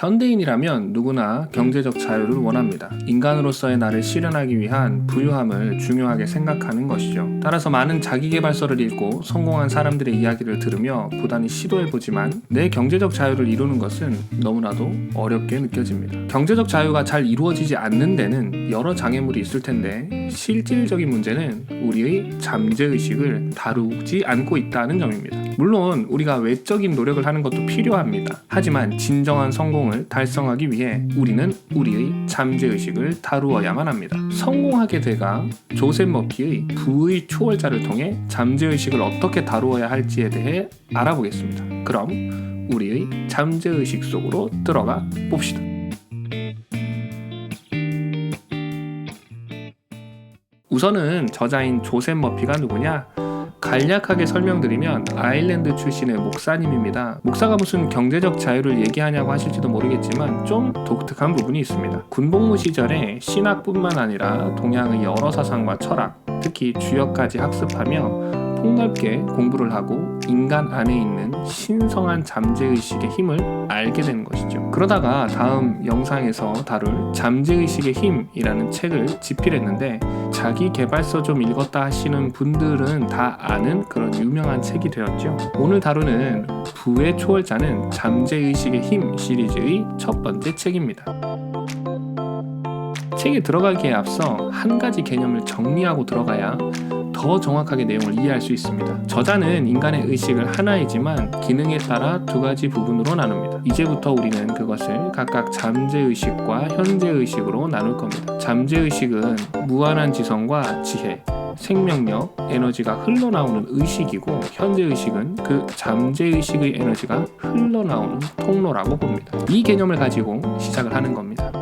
현대인이라면 누구나 경제적 자유를 원합니다. 인간으로서의 나를 실현하기 위한 부유함을 중요하게 생각하는 것이죠. 따라서 많은 자기계발서를 읽고 성공한 사람들의 이야기를 들으며 부단히 시도해보지만 내 경제적 자유를 이루는 것은 너무나도 어렵게 느껴집니다. 경제적 자유가 잘 이루어지지 않는 데는 여러 장애물이 있을 텐데 실질적인 문제는 우리의 잠재의식을 다루지 않고 있다는 점입니다. 물론 우리가 외적인 노력을 하는 것도 필요합니다. 하지만 진정한 성공을 달성하기 위해 우리는 우리의 잠재의식을 다루어야만 합니다. 성공하게 돼가 조셉 머피의 부의 초월자를 통해 잠재의식을 어떻게 다루어야 할지에 대해 알아보겠습니다. 그럼 우리의 잠재의식 속으로 들어가 봅시다. 우선은 저자인 조셉 머피가 누구냐? 간략하게 설명드리면 아일랜드 출신의 목사님입니다. 목사가 무슨 경제적 자유를 얘기하냐고 하실지도 모르겠지만 좀 독특한 부분이 있습니다. 군복무 시절에 신학뿐만 아니라 동양의 여러 사상과 철학, 특히 주역까지 학습하며 폭넓게 공부를 하고 인간 안에 있는 신성한 잠재의식의 힘을 알게 되는 것이죠. 그러다가 다음 영상에서 다룰 잠재의식의 힘이라는 책을 집필했는데 자기 개발서 좀 읽었다 하시는 분들은 다 아는 그런 유명한 책이 되었죠. 오늘 다루는 부의 초월자는 잠재의식의 힘 시리즈의 첫 번째 책입니다. 책에 들어가기에 앞서 한 가지 개념을 정리하고 들어가야 더 정확하게 내용을 이해할 수 있습니다. 저자는 인간의 의식을 하나이지만 기능에 따라 두 가지 부분으로 나눕니다. 이제부터 우리는 그것을 각각 잠재의식과 현재의식으로 나눌 겁니다. 잠재의식은 무한한 지성과 지혜, 생명력, 에너지가 흘러나오는 의식이고 현재의식은 그 잠재의식의 에너지가 흘러나오는 통로라고 봅니다. 이 개념을 가지고 시작을 하는 겁니다.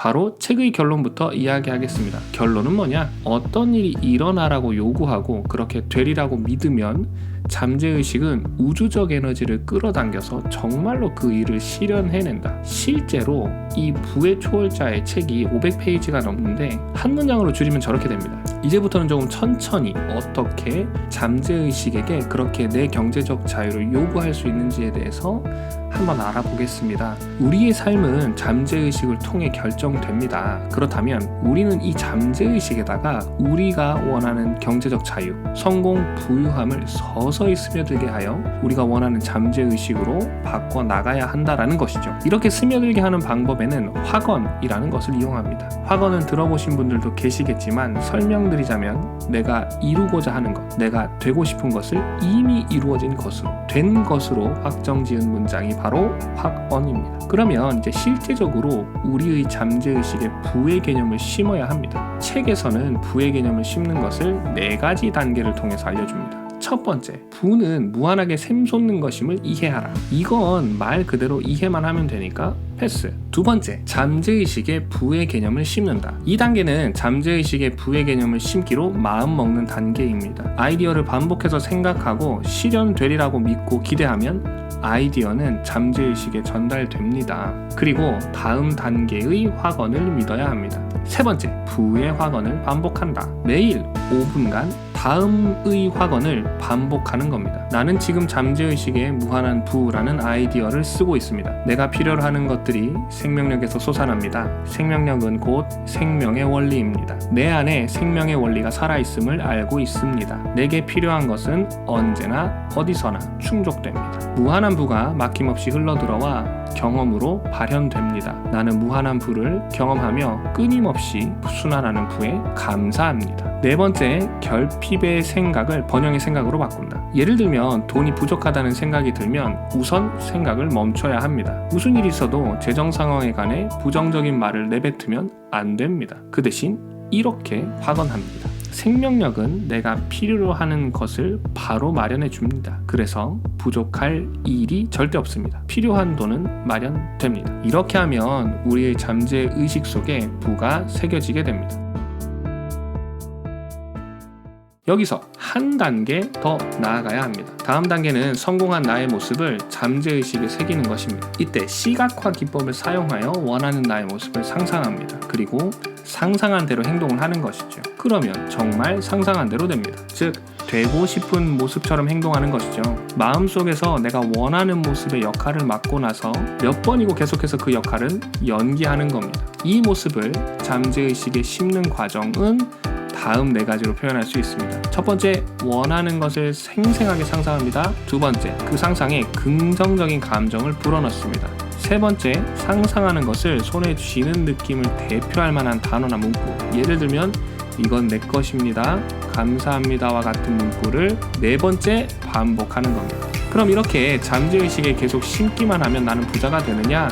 바로 책의 결론부터 이야기하겠습니다. 결론은 뭐냐? 어떤 일이 일어나라고 요구하고 그렇게 되리라고 믿으면 잠재의식은 우주적 에너지를 끌어당겨서 정말로 그 일을 실현해낸다. 실제로 이 부의 초월자의 책이 500페이지가 넘는데 한 문장으로 줄이면 저렇게 됩니다. 이제부터는 조금 천천히 어떻게 잠재의식에게 그렇게 내 경제적 자유를 요구할 수 있는지에 대해서 한번 알아보겠습니다. 우리의 삶은 잠재의식을 통해 결정됩니다. 그렇다면 우리는 이 잠재의식에다가 우리가 원하는 경제적 자유, 성공, 부유함을 서서히 스며들게 하여 우리가 원하는 잠재의식으로 바꿔나가야 한다라는 것이죠. 이렇게 스며들게 하는 방법에는 확언이라는 것을 이용합니다. 확언은 들어보신 분들도 계시겠지만 설명드리자면 내가 이루고자 하는 것, 내가 되고 싶은 것을 이미 이루어진 것으로, 된 것으로 확정지은 문장이 바로 확언입니다. 그러면 이제 실제적으로 우리의 잠재의식에 부의 개념을 심어야 합니다. 책에서는 부의 개념을 심는 것을 4가지 단계를 통해서 알려줍니다. 첫 번째, 부는 무한하게 샘솟는 것임을 이해하라. 이건 말 그대로 이해만 하면 되니까 패스. 두 번째, 잠재의식에 부의 개념을 심는다. 이 단계는 잠재의식에 부의 개념을 심기로 마음먹는 단계입니다. 아이디어를 반복해서 생각하고 실현되리라고 믿고 기대하면 아이디어는 잠재의식에 전달됩니다. 그리고 다음 단계의 확언을 믿어야 합니다. 세 번째, 부의 확언을 반복한다. 매일 5분간 다음의 확언을 반복하는 겁니다. 나는 지금 잠재의식에 무한한 부라는 아이디어를 쓰고 있습니다. 내가 필요로 하는 것들이 생명력에서 솟아납니다. 생명력은 곧 생명의 원리입니다. 내 안에 생명의 원리가 살아있음을 알고 있습니다. 내게 필요한 것은 언제나 어디서나 충족됩니다. 무한한 부가 막힘없이 흘러들어와 경험으로 발현됩니다. 나는 무한한 부를 경험하며 끊임없이 순환하는 부에 감사합니다. 네 번째, 결핍의 생각을 번영의 생각으로 바꾼다. 예를 들면 돈이 부족하다는 생각이 들면 우선 생각을 멈춰야 합니다. 무슨 일이 있어도 재정 상황에 관해 부정적인 말을 내뱉으면 안 됩니다. 그 대신 이렇게 확언합니다. 생명력은 내가 필요로 하는 것을 바로 마련해 줍니다. 그래서 부족할 일이 절대 없습니다. 필요한 돈은 마련됩니다. 이렇게 하면 우리의 잠재 의식 속에 부가 새겨지게 됩니다. 여기서 한 단계 더 나아가야 합니다. 다음 단계는 성공한 나의 모습을 잠재의식에 새기는 것입니다. 이때 시각화 기법을 사용하여 원하는 나의 모습을 상상합니다. 그리고 상상한 대로 행동을 하는 것이죠. 그러면 정말 상상한 대로 됩니다. 즉 되고 싶은 모습처럼 행동하는 것이죠. 마음속에서 내가 원하는 모습의 역할을 맡고 나서 몇 번이고 계속해서 그 역할은 연기하는 겁니다. 이 모습을 잠재의식에 심는 과정은 다음 4가지로 표현할 수 있습니다. 첫 번째, 원하는 것을 생생하게 상상합니다. 두 번째, 그 상상에 긍정적인 감정을 불어넣습니다. 세 번째, 상상하는 것을 손에 쥐는 느낌을 대표할 만한 단어나 문구, 예를 들면 이건 내 것입니다, 감사합니다와 같은 문구를 4번째 반복하는 겁니다. 그럼 이렇게 잠재의식에 계속 심기만 하면 나는 부자가 되느냐?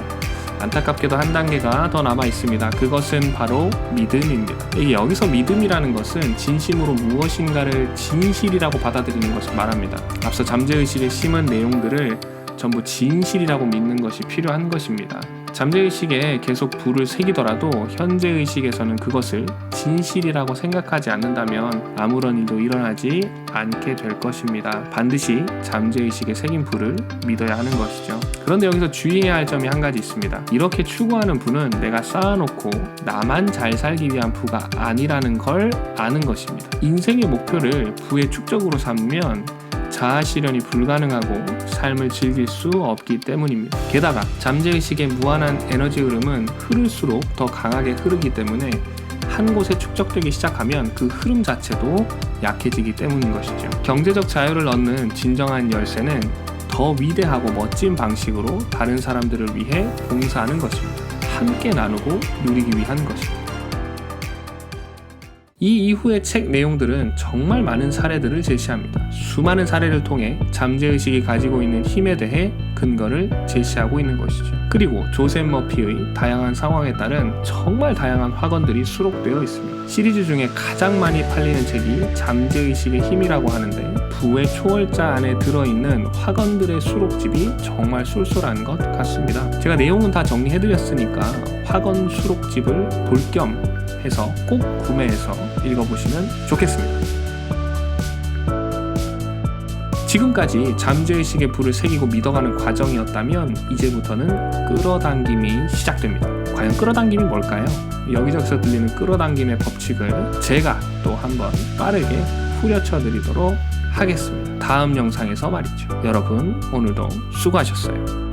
안타깝게도 한 단계가 더 남아 있습니다. 그것은 바로 믿음입니다. 여기서 믿음이라는 것은 진심으로 무엇인가를 진실이라고 받아들이는 것을 말합니다. 앞서 잠재의식에 심은 내용들을 전부 진실이라고 믿는 것이 필요한 것입니다. 잠재의식에 계속 불을 새기더라도 현재의식에서는 그것을 진실이라고 생각하지 않는다면 아무런 일도 일어나지 않게 될 것입니다. 반드시 잠재의식에 새긴 불을 믿어야 하는 것이죠. 그런데 여기서 주의해야 할 점이 한 가지 있습니다. 이렇게 추구하는 부는 내가 쌓아놓고 나만 잘 살기 위한 부가 아니라는 걸 아는 것입니다. 인생의 목표를 부의 축적으로 삼으면 자아실현이 불가능하고 삶을 즐길 수 없기 때문입니다. 게다가 잠재의식의 무한한 에너지 흐름은 흐를수록 더 강하게 흐르기 때문에 한 곳에 축적되기 시작하면 그 흐름 자체도 약해지기 때문인 것이죠. 경제적 자유를 얻는 진정한 열쇠는 더 위대하고 멋진 방식으로 다른 사람들을 위해 봉사하는 것입니다. 함께 나누고 누리기 위한 것입니다. 이 이후의 책 내용들은 정말 많은 사례들을 제시합니다. 수많은 사례를 통해 잠재의식이 가지고 있는 힘에 대해 근거를 제시하고 있는 것이죠. 그리고 조셉 머피의 다양한 상황에 따른 정말 다양한 화건들이 수록되어 있습니다. 시리즈 중에 가장 많이 팔리는 책이 잠재의식의 힘이라고 하는데 부의 초월자 안에 들어있는 화건들의 수록집이 정말 쏠쏠한 것 같습니다. 제가 내용은 다 정리해드렸으니까 화건 수록집을 볼 겸 해서 꼭 구매해서 읽어보시면 좋겠습니다. 지금까지 잠재의식의 불을 새기고 믿어가는 과정이었다면 이제부터는 끌어당김이 시작됩니다. 과연 끌어당김이 뭘까요? 여기저기서 들리는 끌어당김의 법칙을 제가 또 한번 빠르게 후려쳐 드리도록 하겠습니다. 다음 영상에서 말이죠. 여러분 오늘도 수고하셨어요.